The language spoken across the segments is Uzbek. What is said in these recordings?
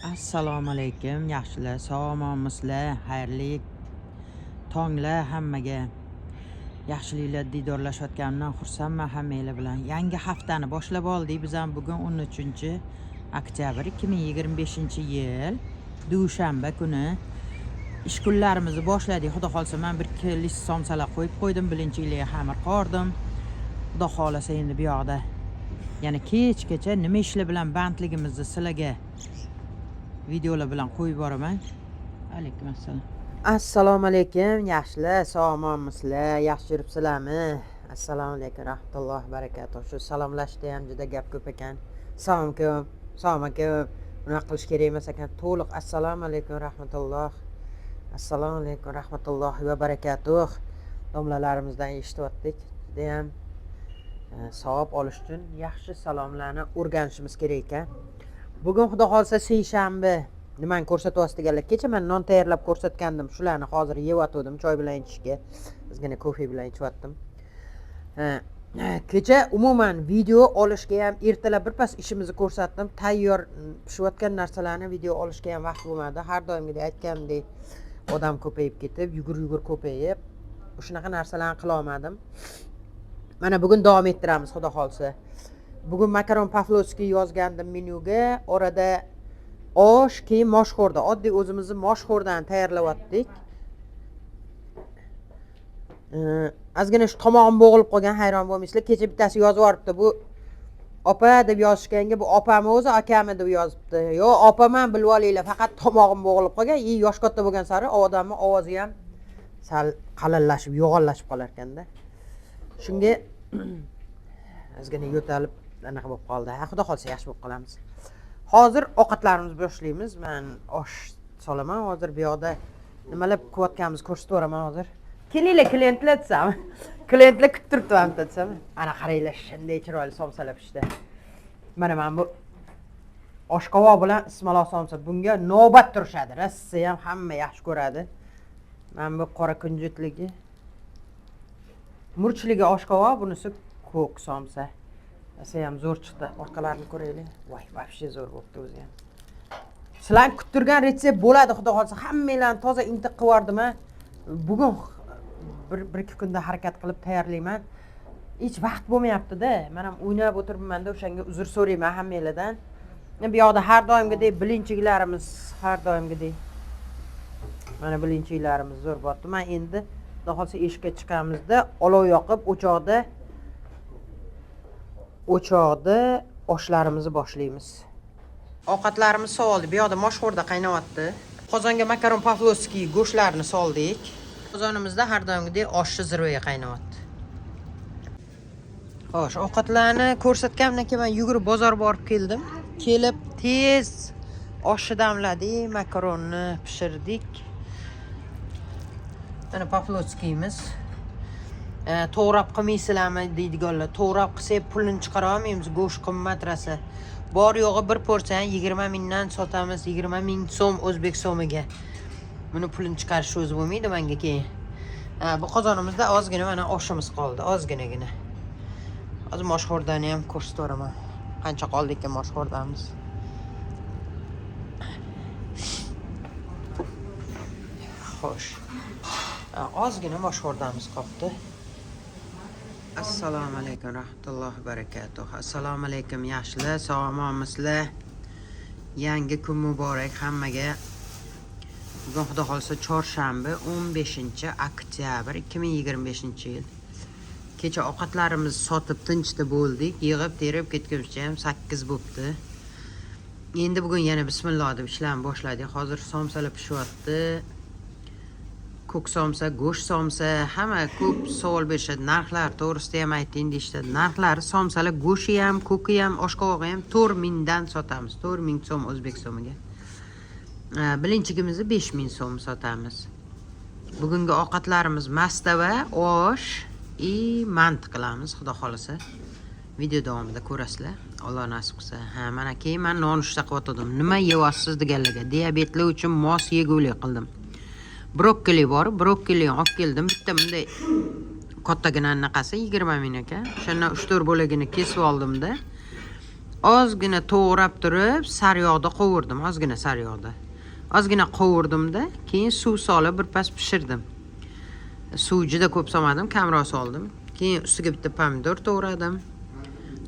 Assalomu alaykum, yaxshilar, sog'monmisizlar? Xayrli tonglar hammaga. Yaxshiliklar diydorlashayotganimdan xursandman hammanglar bilan. Yangi haftani boshlab oldik. Biz ham bugun 13-oktyabr 2025-yil dushanba kuni ish kunlarimizni boshladik. Xudo xolsa men bir list somsalar qo'yib qo'ydim, bilinchiklarga xamir qordim. Xudo xolasa endi bu yoqda yana kechgacha nima ishlar bilan bandligimizni sizlarga videolar bilan qo'yib boraman. Alaykum assalom. Assalomu alaykum, yaxshilar, sog'monmisizlar? Yaxshi yuribsizlarmi? Assalomu alaykum, rahmatullohi barakatuh. Shu salomlashda ham juda gap ko'p ekan. Salom-alaykum, salom-alaykum. Bunaqa qilish kerak emas ekan. To'liq assalomu alaykum, rahmatulloh. Assalomu alaykum, rahmatullohi va barakatuh. Domlalarimizdan eshityaptik. Juda ham savob olish uchun yaxshi salomlarni o'rganishimiz kerak ekan. Bugun xudo xolsa seshanba. Nimani ko'rsatyapsiz deganlar. Kecha men non tayyorlab ko'rsatgandim. Shularni hozir yeyotgandim choy bilan ichishga. Bizgina kofe bilan ichyaptim. Kecha umuman video olishga ham ertalab birpas ishimizni ko'rsatdim. Tayyor pishayotgan narsalarni video olishga ham vaqt bo'lmadi. Har doimgidek aytgandek odam ko'payib ketib, yugur ko'payib, shunaqa narsalarni qila olmadim. Mana bugun davom ettiramiz xudo xolsa. Bugun makaron pavlovskiy yozgandim menyuga. Orada osh, keyin moshxo'rda. Oddiy o'zimizni moshxo'rdan tayyorlayotdik. Ozgina shu tomog'im bo'g'ilib qolgan, hayron bo'lmaysizlar. Kecha bittasi yozib yuboribdi. Bu opa deb yozishganga bu opami o'zi akami deb yozibdi. Yo, opaman bilib olinglar, faqat tomog'im bo'g'ilib qolgan. Yosh katta bo'lgan sari odamning ovozi ham sal qalinlashib, yo'g'onlashib qolar ekanda. Shunga ozgina yo'talib anaqa bo'lib qoldi. Xudo xolsa yaxshi bo'lib qolamiz. Hozir ovqatlarimizni boshlaymiz. Men osh solaman. Hozir bu yoqda nimalar qilayotganimizni ko'rsatib beraman hozir. Kelinglar, klientlar desam. Klientlar kutib turibdi desam. Ana qaranglar, shunday chiroyli somsalar pishdi. Mana men bu oshqovoq bilan ismaloq somsa bunga navbat turishadi. Rossa ham hamma yaxshi ko'radi. Men bu qora kunjutligi, murchligi oshqovoq, bunisi ko'k somsa. Ham zo'r chiqdi. Orqalarini ko'raylik. Voy, вообще zo'r bo'ldi o'zi ham. Sizlar kuttirgan retsept bo'ladi, xudo xolsa. Hammanglarni toza intiq qilib bugun bir-ikki kunda harakat qilib tayyorlayman. Hech vaqt bo'lmayapti-da. Men ham o'ynab o'tiribman-da, o'shanga uzr so'rayman hammanglardan. Bu yoqda har doimgidek bilinchiklarimiz, har doimgidek. Mana bilinchiklarimiz zo'r bo'pti. Men endi xudo xolsa eshikka chiqamizda, olov yoqib, o'choqda oshlarimizni boshlaymiz. Ovqatlarimiz sovildi. Bu yoqda moshxo'rda qaynayapti. Qozonga makaron pavlovskiy go'shtlarni soldik. Qozonimizda har doimgidek oshchi zirvaga qaynayapti. Xo'sh, ovqatlarni ko'rsatganimdan keyin men yugurib bozor borib keldim. Kelib tez oshni damladik, makaronni pishirdik. Mana pavlovskiyimiz. To'g'rab qilmaysizlarmi deydiganlar. To'g'rab qilsak pulini chiqara olmaymiz, go'sht qimmat rosa. Bor yo'g'i bir porsiyani 20 mingdan sotamiz, 20 ming so'm o'zbek so'miga. Buni pulini chiqarish o'zi bo'lmaydi menga keyin. Bu qozonimizda ozgina mana oshimiz qoldi, ozginagina. Hozir moshxo'rdani ham ko'rsatib beraman. Qancha qoldi ekan moshxo'rdamiz. Xo'sh. Ozgina moshxo'rdamiz qoldi. Assalomu alaykum, rahmatullohi barakatuh. Assalomu alaykum, yaxshilar, sog'monmisizlar? Yangi kun muborak hammaga. Bugun xudo xolsa chorshanba 15-oktyabr 2025-yil. Kecha ovqatlarimizni sotib tinchda bo'ldik. Yig'ib terib ketguncha ham 8 bo'libdi. Endi bugun yana bismillah deb ishlarni boshladik. Hozir somsalar pishyapti. Ko'k somsa, go'sht somsa, hamma ko'p savol berishadi. Narxlar to'g'risida ham ayting deyishadi. Narxlari somsalar, go'shti ham, ko'ki ham, oshqovog'i ham 4 mingdan sotamiz. 4 ming so'm o'zbek so'miga. Bilinchigimizni 5 ming so'm sotamiz. Bugungi ovqatlarimiz mastava, osh, mant qilamiz, xudo xolasa. Video davomida ko'rasizlar. Alloh nasib qilsa. Mana keyin men nonushta qilyotdim. Nima yeyapsiz deganlarga diabetli uchun mos yegulik qildim. Brokkoli bor, brokkolini olib keldim. Bitta bunday kattagina anaqasi 20 ming ekan. O'shani 3-4 bo'lagini kesib oldim-da. ozgina to'g'rab turib, sariyog'da qovurdim, ozgina sariyog'da. Ozgina qovurdimda, keyin suv solib birpas pishirdim. Suv juda ko'p solmadim, kamroq soldim. Keyin ustiga bitta pomidor to'g'radim.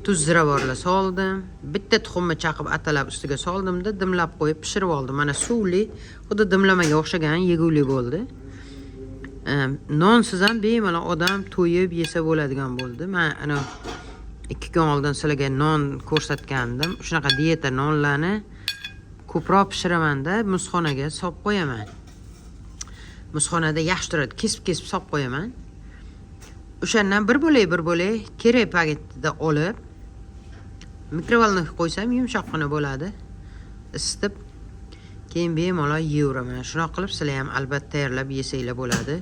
Tuz, ziravorlar soldim. Bitta tuxumni chaqib atalab ustiga soldimda, dimlab qo'yib pishirib oldim. Mana suvli, xuddi dimlamaga o'xshagan yegulik bo'ldi. Nonsiz ham bemalol odam to'yib yesa bo'ladigan bo'ldi. Men ana 2 kun oldin sizlarga non ko'rsatgandim. Shunaqa dieta nonlarni ko'proq pishiraman-da, muzxonaga solib qo'yaman. Muzxonada yaxshi turadi, kesib solib qo'yaman. O'shandan bir bo'lak kerak paketida olib, mikrovalniga qo'ysam yumshoqqina bo'ladi. Isitib, keyin bemalol yeyveraman. Shunaqa qilib sizlar ham albatta tayyorlab yesanglar bo'ladi.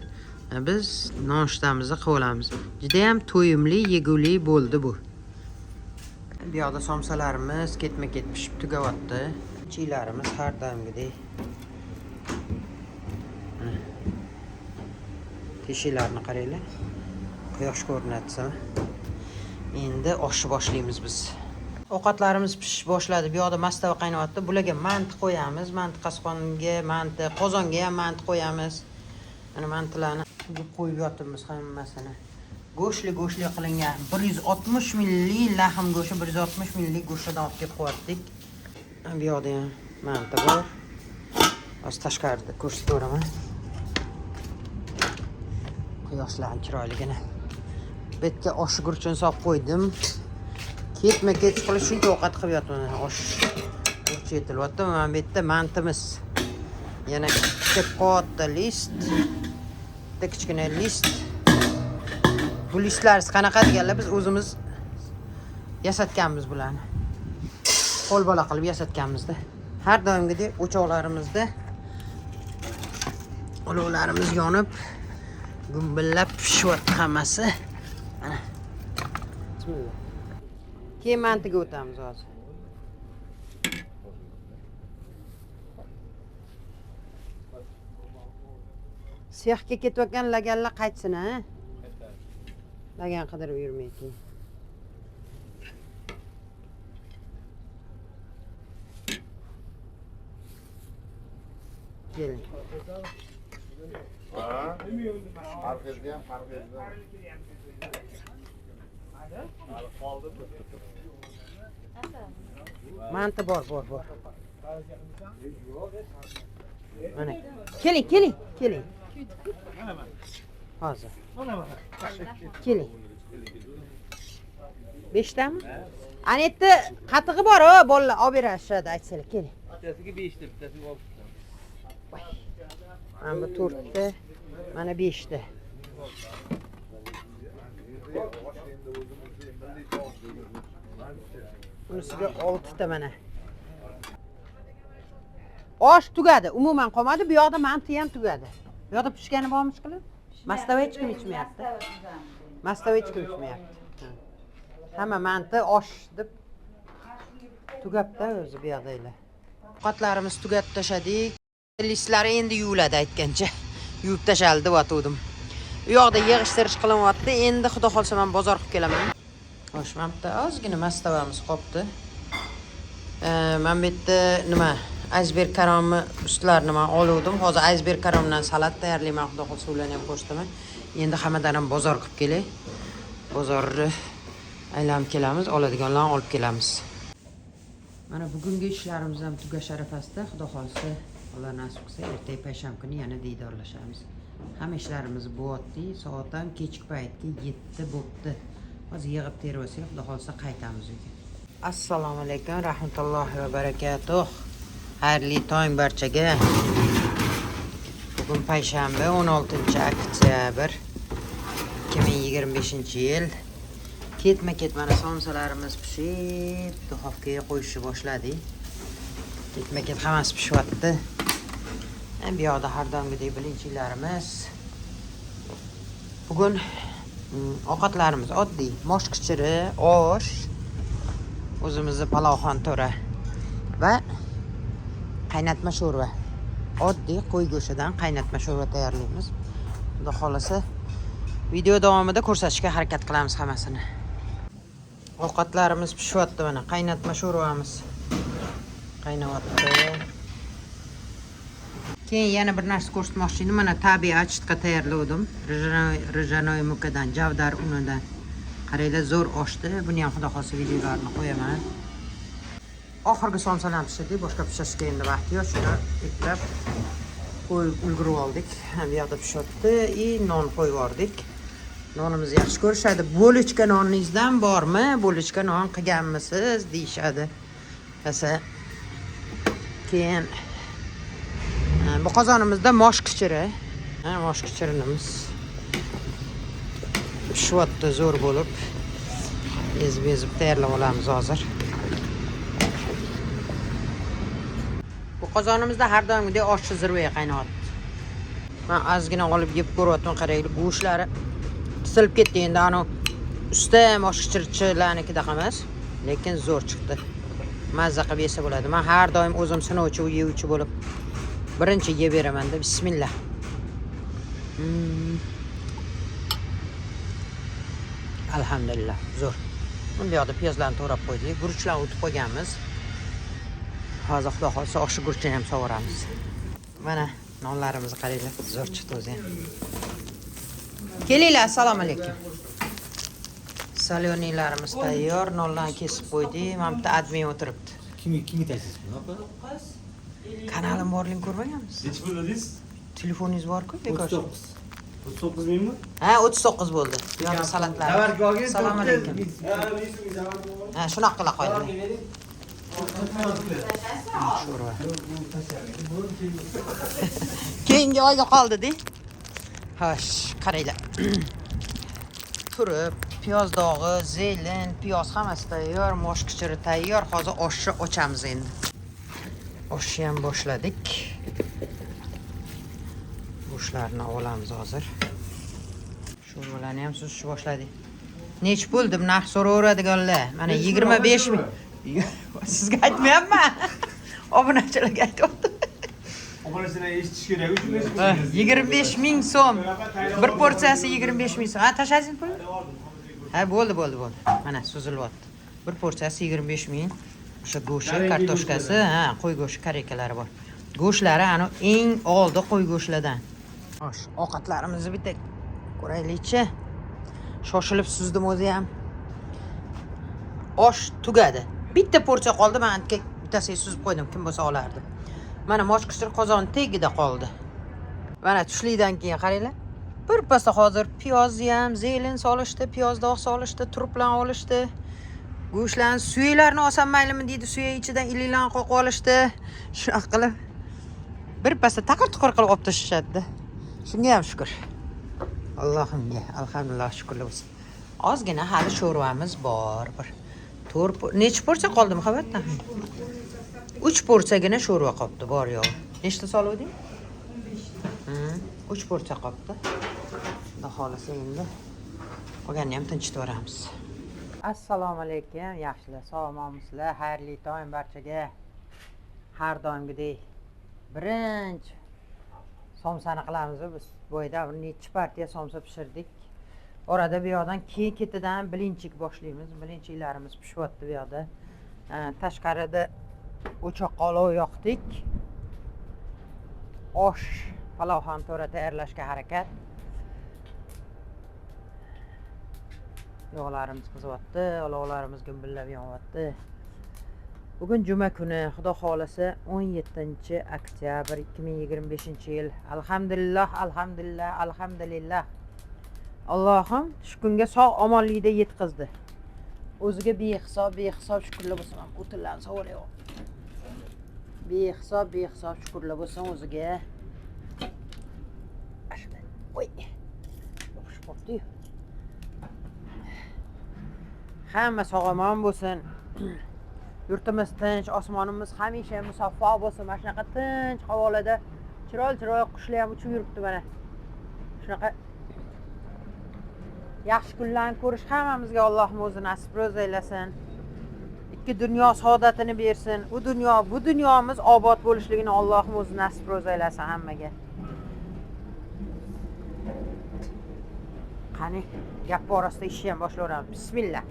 Biz nonushtamizni qilib olamiz. Juda ham to'yimli yegulik bo'ldi bu. Bu yoqda somsalarimiz ketma-ket pishib tugayapti. Chiylarimiz har doimgidek. Teshiklarni qaranglar. Quyosh ko'rinatsa. Endi oshni boshlaymiz biz. Ovqatlarimiz pishib boshladi. Bu yoqda mastava qaynayapti. Bularga manti qo'yamiz. Manti qasqonga, manti qozonga ham manti qo'yamiz. Mana mantilarni qo'yib yotibmiz hammasini. Go'shli qilingan 160 milli lahm go'shti, 160 milli go'shtdan olib kelib qo'ydik. Bu yoqda ham manti bor. Hozir tashqarida ko'rsatib beraman. Quyoshlar chiroyligina. Bu yerga osh gurchini solib qo'ydim. Ketma-ket qilish uchun ovqat qilib yotibman. Osh gurchi yetilyapti. Mana bu yerda mantimiz. Yana ikkita katta list. Bitta kichkina list. Bu listlar qanaqa deganlar, biz o'zimiz yasatganmiz bularni. Qo'l bola qilib yasatganmizda. Har doimgidek o'choqlarimizda olovlarimiz yonib, gumbillab pishyapti hammasi. Mana. Bismillah. Keyin mantiga o'tamiz hozir. Siyahga ketayotgan laganlar qaytsin, ha? Lagan qidirib yurmaydi. Keling. Manti bor. Mana. Keling. Hozir. Keling. 5 tami? Ana yerda qatig'i bor, bolalar olib berishadi, aytsalar, keling. Bittasiga 5 ta, bittasiga 6 ta. Mana bu 4 ta, mana 5 ta. Bunisiga 6 ta mana. Osh tugadi, umuman qolmadi. Bu yoqda manti ham tugadi. Bu yoqda pishgani bormi chiqilib? Mastava hech kim ichmayapti. Hamma manti osh deb tugabda o'zi bu yoqdagilar. Ovqatlarimiz tugatib tashadik. Listlari endi yuviladi aytgancha. Yuvib tashaldi deb aytdim. Bu yoqda yig'ishtirish qilinyapti. Endi xudo xolsa men bozor qilib kelaman. Xo'sh, mana bitta ozgina mastavamiz qolibdi. Men bu yerda nima iceberg karomni ustlarini men oluvdim. Hozir iceberg karomdan salat tayyorlayman. Xudo xolsa ularni ham ko'rsataman. Endi hammadan ham bozor qilib kelay. Bozorni aylanib kelamiz, oladiganlarni olib kelamiz. Mana bugungi ishlarimiz ham tugash arafasida. Xudo xolsa, Alloh nasib qilsa, ertaga payshanba kuni yana diydorlashamiz. Hamma ishlarimiz bo'yotdi. Soat ham kechki paytga 7 bo'pti. Hozir yig'ib terib olsak, xudo xolsa qaytamiz uyga. Assalomu alaykum, rahmatullohi va barakatuh. Xayrli tong barchaga. Bugun payshanba 16-oktyabr 2025-yil. Ketma-ket mana somsalarimiz pishib, duxovkaga qo'yishni boshladik. Ketma-ket hammasi pishyapti. Bu yoqda har doimgidek bilinchilarimiz. Bugun ovqatlarimiz oddiy, mosh qichiri, osh, o'zimizning palovxon to'ra va qaynatma sho'rva. Oddiy qo'y go'shtidan qaynatma sho'rva tayyorlaymiz. Xudo xolasa video davomida ko'rsatishga harakat qilamiz hammasini. Ovqatlarimiz pishyapti mana. Qaynatma sho'rvamiz qaynyapti. Keyin yana bir narsa ko'rsatmoqchi edim. Mana tabiiy achitqa tayyorladim. Rjanoy mukadan, javdar unidan. Qaranglar, zo'r oshdi. Buni ham xudo xohlasa videolarini qo'yaman. Oxirgi somsalarni pishirdik. Boshqa pishirishga endi vaqt yo'q. Shuni eplab qo'yib ulgurib oldik. Bu yoqda pishyapti. Non qo'yib yubordik. Nonimizni yaxshi ko'rishadi. Bo'lichka noningizdan bormi? Bo'lichka non qilganmisiz deyishadi. Esa keyin bu qozonimizda mosh kichiri. Mosh kichirinimiz pishyapti zo'r bo'lib. Ezib tayyorlab olamiz hozir. Bu qozonimizda har doimgidek oshchi zirvaya qaynayapti. Men ozgina olib yeb ko'ryapman, qaranglar, go'shtlari qisilib ketdi. Endi ana usta mosh kichirchilarnikida emas, lekin zo'r chiqdi. Mazza qilib yesa bo'ladi. Men har doim o'zim sinovchi, yeyuvchi bo'lib birinchi yeb beraman-da. Bismillah. Alhamdulillah, zo'r. Bunday yoqda piyozlarni to'g'rab qo'ydik. Guruchlarni o'tib qo'yganmiz. Hozir xudo xolsa oshni guruchini ham sovuramiz. Mana nonlarimizni qaranglar, zo'r chiqdi o'zi ham. Kelinglar, assalomu alaykum. Salyoniylarimiz tayyor, nonlarni kesib qo'ydik. Mana bitta admin o'tiribdi. Kimga taysiz buni? Kanalim borligini ko'rmaganmisiz? Nechi bo'ldingiz? Telefoningiz bor-ku, bekor. 39 mingmi? Ha, 39 bo'ldi. Yo'q, salatlar. Assalomu alaykum. Ha, shunaqa qila qo'ydim. Sho'rva. Keyingi oyga qoldi-da. Xo'sh, qaranglar. Turib, piyoz dog'i, zelin, piyoz hammasi tayyor, mosh kichiri tayyor. Hozir oshni ochamiz endi. Oshni ham boshladik. Go'shtlarni olamiz hozir. Sho'rvalarni ham suzishni boshladik. Nech bo'ldi bu narx so'raveradiganlar? Mana 25 ming. Sizga aytmayapman. Obunachilarga aytyaptim. Obunachilar eshitish kerak. 25 ming so'm. Bir porsiyasi 25 ming so'm. Ha, tashladingmi pulni? Ha, bo'ldi. Mana suzilyapti. Bir porsiyasi 25 ming. O'sha go'shti, kartoshkasi, qo'y go'shti, karekalari bor. Go'shtlari ana eng oldi qo'y go'shtlardan. Xo'sh, ovqatlarimizni bitta ko'raylik-chi. Shoshilib suzdim o'zi ham. Osh tugadi. Bitta porsiya qoldi, men bittasiga suzib qo'ydim, kim bo'lsa olardi. Mana mosh kichir qozon tagida qoldi. Mana tushlikdan keyin qaranglar. Birpasda hozir piyozni ham, zelin solishdi, piyoz dog' solishdi, turplan olishdi. Go'shtlarni suyaklarni olsam maylimi deydi, suyak ichidan iliqlarni qo'yib olishdi. Shunaqa qilib birpasda taqir-tuqir qilib olib tashlashadi. Shunga ham shukr. Allohimga alhamdulillah shukrlar bo'lsin. Ozgina hali sho'rvamiz bor. Necha porsiya qoldi muhabbatdan? 3 porsiyagina sho'rva qoldi, bor yo'q. Nechta soluvding? 3 porsiya qoldi. Xudo xolasa endi qolganini ham tinchitib yuboramiz. Assalomu alaykum, yaxshilar, sog'monmisizlar? Xayrli tong barchaga. Har doimgidek birinchi somsani qilamiz biz. Bo'yda bir necha partiya somsa pishirdik. Orada bu yoqdan ketidan bilinchik boshlaymiz. Bilinchiklarimiz pishyapti bu yoqda. Tashqarida o'choqqa olov yoqdik. Osh palov ham to'g'ri tayyorlashga harakat. Yog'larimiz qizyapti, olovlarimiz gumbillab yonyapti. Bugun juma kuni, xudo xolasa 17-oktyabr 2025-yil. Alhamdulillah. Allohim shu kunga sog' omonlikda yetkazdi. O'ziga behisob shukrlar bo'lsin. O'tinlarni sovuryapti. Behisob shukrlar bo'lsin o'ziga. Voy. Yopishib qoldi. Hamma sog'-omon bo'lsin. Yurtimiz tinch, osmonimiz hamisha musaffo bo'lsin. Mana shunaqa tinch havolada chiroyli qushlar ham uchib yuribdi mana. Shunaqa yaxshi kunlarni ko'rish hammamizga Allohim o'zi nasib aylasin. Ikki dunyo saodatini bersin. Bu dunyomiz obod bo'lishligini Allohim o'zi nasib aylasin hammaga. Qani, gap borasida ishni ham boshlayveramiz. Bismillah.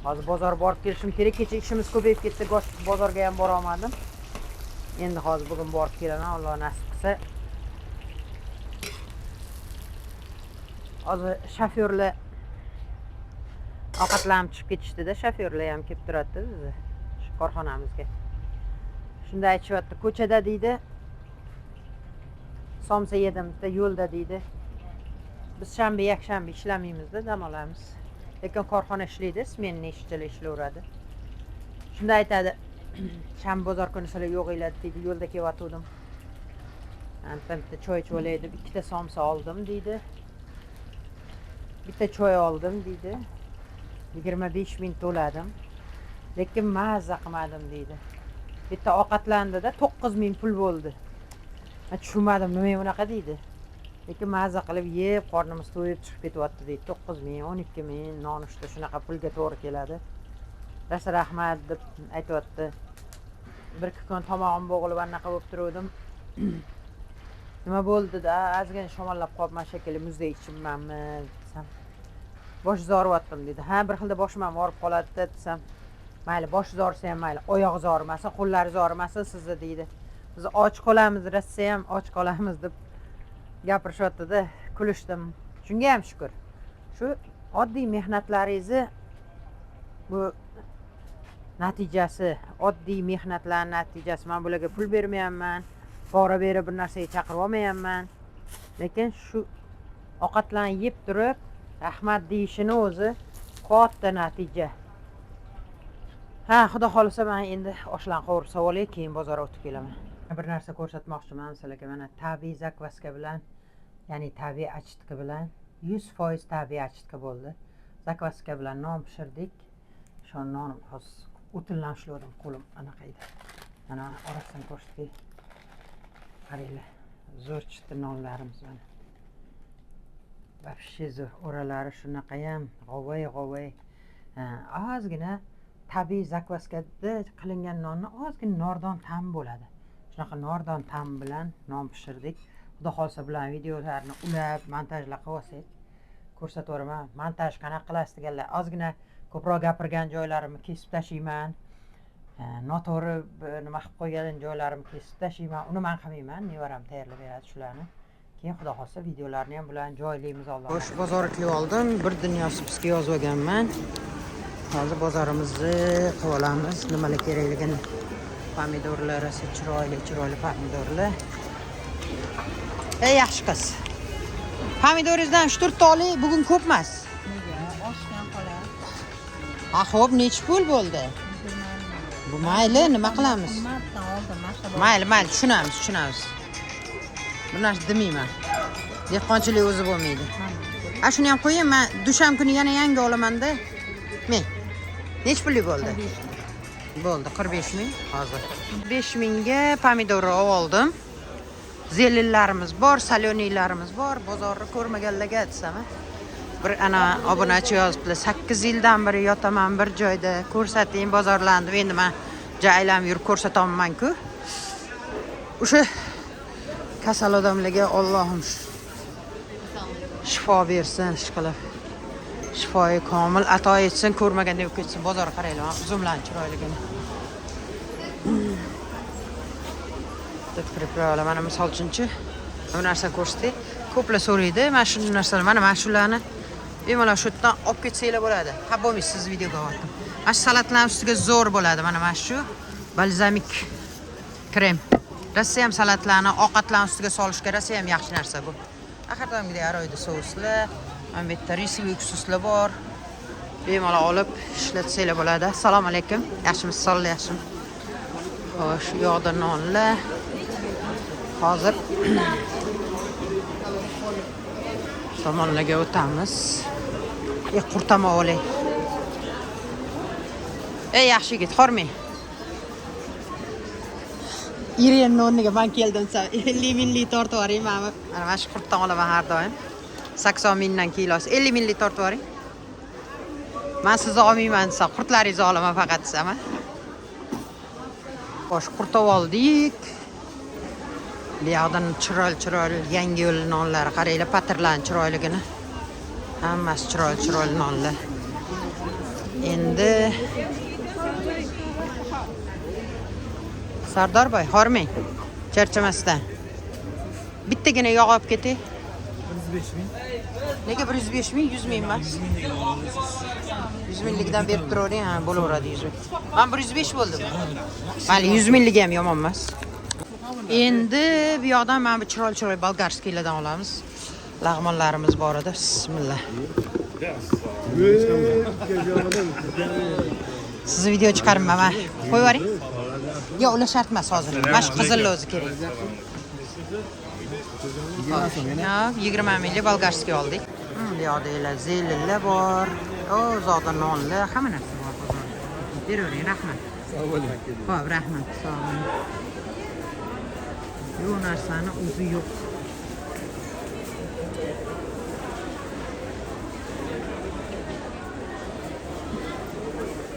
Hozir bozor borib kelishim kerak. Kecha ishimiz ko'payib ketdi, bozorga ham bora olmadim. Endi hozir bugun borib kelaman, Alloh nasib qilsa. Hozir shofyorlar ovqatlanib chiqib ketishdi-da, shofyorlar ham kelib turadi bizni shu korxonamizga. Shunda aytishyapti, ko'chada deydi, somsa yedimizda, yo'lda deydi. Biz shanba, yakshanba ishlamaymiz-da, dam olamiz. Lekin korxona ishlaydi, smenli ishchilar ishlayveradi. Shunda aytadi, shanba bozor kuni sizlar yo'qinglar deydi, yo'lda kelayotgandim. Bitta choy ichib olay deb ikkita somsa oldim deydi. Bitta choy oldim deydi. 25 ming to'ladim. Lekin mazza qilmadim deydi. Bitta ovqatlandida 9 ming pul bo'ldi. Men tushunmadim, nima bunaqa deydi. Lekin mazza qilib yeb, qornimiz to'yib chiqib ketyapti deydi. 9 ming, 12 ming nonushta shunaqa pulga to'g'ri keladi. Rasa rahmat deb aytayapti. Bir-ikki kun tomog'im bo'g'ilib anaqa bo'lib turdim. Nima bo'ldi-da, ozgina shamollab qolibman shekilli, muzdek ichibmanmi desam. Bosh zoryaptim dedi. Ha, bir xilda boshim ham og'rib qoladi desam. Mayli, bosh zorsa ham mayli, oyoq zormasin, qo'llari zormasin sizni deydi. Biz och qolamiz, Rossiya ham och qolamiz deb gapirishyapti-da, kulishdim. Shunga ham shukr. Shu oddiy mehnatlaringizni bu natijasi, oddiy mehnatlarning natijasi. Men bularga pul bermayapman, pora berib bir narsaga chaqirib olmayapman. Lekin shu ovqatlarni yeb turib, rahmat deyishini o'zi katta natija. Ha, xudo xolisa men endi oshlan qovurib olay, keyin bozorga o'tib kelaman. Bir narsa ko'rsatmoqchiman sizlarga. Mana tabiiy zakvaska bilan, ya'ni tabiiy achitka bilan 100% tabiiy achitka bo'ldi. Zakvaska bilan non pishirdik. Shu non hozir o'tindan ushladim, qo'lim anaqa edi. Mana orasidan ko'rsatdik. Qaranglar, zo'r chiqdi nonlarimiz mana. Вообще zo'r. Oralari shunaqa ham g'ovay. Ozgina tabiiy zakvaskada qilingan nonni ozgina nordon ta'mi bo'ladi. Shunaqa nordon ta'mi bilan non pishirdik. Xudo xolsa bilan videolarni ulab, montajlab qo'ysak, ko'rsataveraman. Montaj qanaqa qilasiz deganlar, ozgina ko'proq gapirgan joylarimni kesib tashlayman. Noto'g'ri nima qilib qo'ygan joylarimni kesib tashlayman. Uni men qilmayman, nevaram tayyorlab beradi shularni. Keyin xudo xolsa videolarni ham bilan joylaymiz Alloh. Xo'sh, bozorga kelib oldim. Bir dunyo spusga yozib olganman. Hozir bozorimizni qilib olamiz. Nimalar kerakligini. Pomidorlar, chiroyli pomidorlar. Ey yaxshi qiz. Pomidoringizdan 3-4 ta oling, bugun ko'p emas. Nega? Oshdan qoladi. Ha, xo'p, necha pul bo'ldi? Bu mayli, nima qilamiz? Qimmatdan oldim, mashallah. Mayli, tushunamiz. Bu narsa demayman. Dehqonchilik o'zi bo'lmaydi. Ha, shuni ham qo'ying, men dushanba kuni yana yangi olaman-da. Men. Necha pullik bo'ldi? Bo'ldi, 45 ming hozir. 5 mingga pomidor oldim. Zelinlarimiz bor, salonilarimiz bor. Bozorni ko'rmaganlarga aytsam, bir ana obunachi yozibdilar, 8 yildan beri yotaman bir joyda, ko'rsating bozorlarni. Endi men joylam yurib ko'rsatolmayman-ku. O'sha kasal odamlarga Allohim shifo bersin, ishqilib. Shifoyi komil ato etsin, ko'rmaganda yo'q ketsin. Bozor qaraylar, uzumlar chiroyligini. Kirib mana misol uchunchi bu narsani ko'rsatdik. Ko'plar so'raydi, mana shu narsalar, mana shularni bemalol shu yerdan olib ketsanglar bo'ladi. Ha, bo'lmaysiz, siz videoga oldim. Mana shu salatlar ustiga zo'r bo'ladi. Mana shu balzamik krem. Rossiya ham salatlarni ovqatlar ustiga solishga Rossiya ham yaxshi narsa bu. Har doimgidek aroydi souslar, mana bu yerda risli uksuslar bor. Bemalol olib ishlatsanglar bo'ladi. Assalomu alaykum. Yaxshimisiz? Sog'lik, yaxshimi? Xo'sh, yoqda nonlar. Hozir tomonlarga o'tamiz. Qurtama olay. Ey yaxshi yigit, xormang. Iren noniga men keldim, 50 minglik tortib yuboring. Mana shu qurtdan olaman har doim. 80 mingdan kilosi. 50 minglik tortib yuboring. Men sizni olmayman desam, qurtlaringizni olaman faqat desam. Xo'sh, qurtib oldik. Bu yoqdan chiroyli yangi yo'l nonlari qaranglar, patirlarning chiroyligini. Hammasi chiroyli nonlar. Endi Sardarboy, hormang. Charchamasdan. Bittagina yog' olib ketay. 105 ming. Nega 105 ming, 100 ming emas? 100 minglikdan berib turavering, ha, bo'laveradi 100 ming. Men 105 bo'ldim. Mayli, 100 mingligi ham yomon emas. Endi bu yoqdan mana bu chiroyli bolgarskiylardan olamiz. Lag'monlarimiz bor edi. Bismillah. Sizni video chiqarmayman. Qo'yib yuboring. Yo'q, ular shart emas hozir. Mana shu qizilli o'zi kerak. Ha, 20 minglik bolgarskiy oldik. Bu yoqda zelillar bor. O, zoda nonlar, hamma narsa bor. Beravering, rahmat. Xo'p, rahmat. Sog' bo'ling. Bu narsani o'zi yo'q.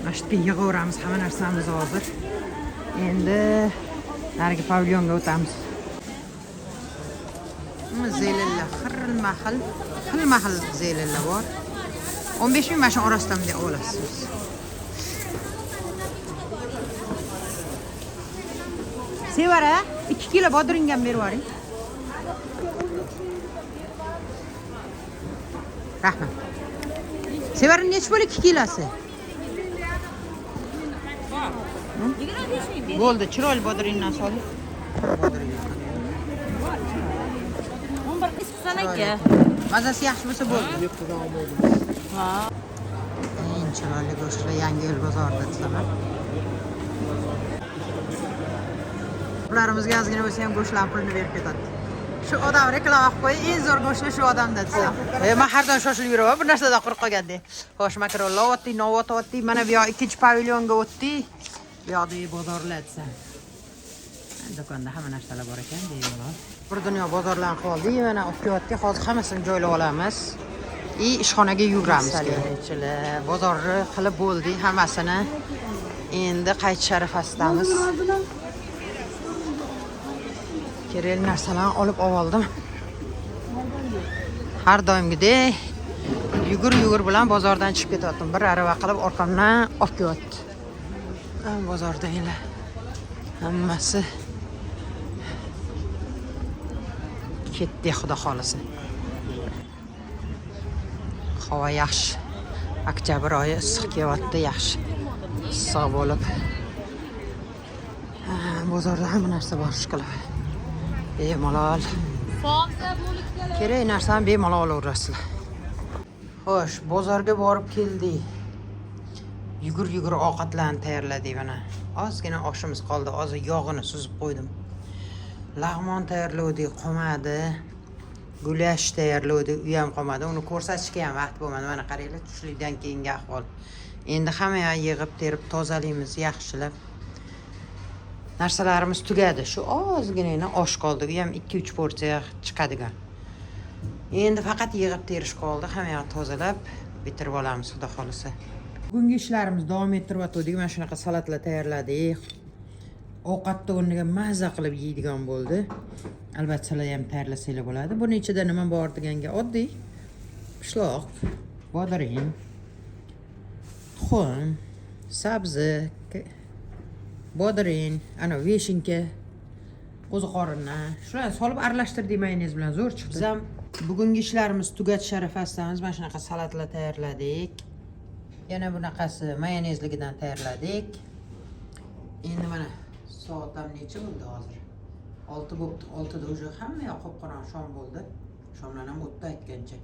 Mana shu yerga yig'averamiz, hamma narsamiz hozir. Endi narigi pavilyonga o'tamiz. Zelillar, xilma-xil zelillar bor. 15 ming mana shu orasidan deb olasiz. Sevara, 2 kilo bodringam berib yuboring. Rahmat. Sevara nech bo'l 2 kilosi? Bo'ldi, chiroyli bodringdan soling. Mazasi yaxshi bo'lsa bo'ldi. Ha. Eng chiroyli go'shtlar Yangi yo'l bozorida desam. Ularımizga ozgina bo'lsa ham go'shtlar pulini berib ketadi. Shu odam reklama qilib qo'y, eng zo'r go'shtlar shu odamda desam. Men har doim shoshilib yuraman, bir narsadan quruq qolganda. Xo'sh, makaronlar o'tdik, novot o'tdik, mana bu yoq ikkinchi pavilyonga o'tdik. Bu yoqda bozorlar desam. Do'konda hamma narsalar bor ekan, deyman. Bir dunyo bozorlarni qoldik, mana o'qiyotdik, hozir hammasini joylab olamiz. Ishxonaga yuguramiz. Bozorni qilib bo'ldik hammasini. Endi qaytish arafasindamiz. Kerakli narsalarni olib oldim. Har doimgidek yugur bilan bozordan chiqib ketyaptim. Bir arava qilib orqamdan olib kelyapti. Bozordaglar hammasi ketdi, xudo xolasa. Havo yaxshi. Oktyabr oyi issiq kelyapti, yaxshi. Issiq bo'lib. Bozorda hamma narsa bor shikilib. Bemalol. Kerak narsani bemalol olaverasizlar. Xo'sh, bozorga borib keldik. Yugur ovqatlarni tayyorladik mana. Ozgina oshimiz qoldi, hozir yog'ini suzib qo'ydim. Lag'mon tayyorladik, qolmadi. Gulash tayyorladik, u ham qolmadi. Uni ko'rsatishga ham vaqt bo'lmadi. Mana qaranglar, tushlikdan keyingi ahvol. Endi hamma yig'ib, terib, tozalaymiz, yaxshilab. Narsalarimiz tugadi. Shu ozgina osh qoldi. U ham 2-3 porsiya chiqadigan. Endi faqat yig'ib terish qoldi. Hamma yoqni tozalab bitirib olamiz, xudo xolasa. Bugungi ishlarimiz davom ettirib o'tdik. Mana shunaqa salatlar tayyorladik. Ovqatni o'rniga mazza qilib yeydigan bo'ldi. Albatta salad ham tayyorlasanglar bo'ladi. Buning ichida nima bor deganga oddiy pishloq, bodring, tuxum, sabzi, bodring, ana veshinka, qo'ziqorinlar. Shularni solib aralashtirdik mayonez bilan, zo'r chiqdi. Biz ham bugungi ishlarimiz tugatish arafasidamiz. Mana shunaqa salatlar tayyorladik. Yana bunaqasi mayonezligidan tayyorladik. Endi mana soatam necha bo'ldi hozir? 6 bo'ldi. 6da уже hamma yoq qop-qorong shom bo'ldi. Shomdan ham o'tdi aytgancha.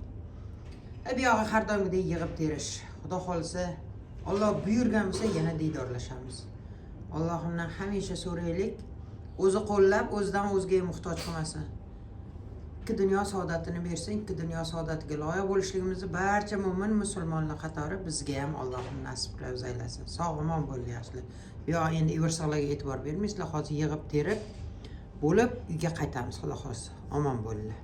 Bu yog'i har doimgidek yig'ib terish. Xudo xolsa, Alloh buyurgan bo'lsa yana diydorlashamiz. Allohimdan hamisha so'raylik, o'zi qo'llab, o'zidan o'zga muhtoj qilmasin. Ikki dunyo saodatini bersin, ikki dunyo saodatiga loyiq bo'lishligimizni barcha mo'min musulmonlar qatori bizga ham Allohim nasib qilib aylasin. Sog'-omon bo'ling yaxshilar. Yo endi iversalarga e'tibor bermaysizlar, hozir yig'ib terib bo'lib uyga qaytamiz, xudo xolsa. Omon bo'linglar.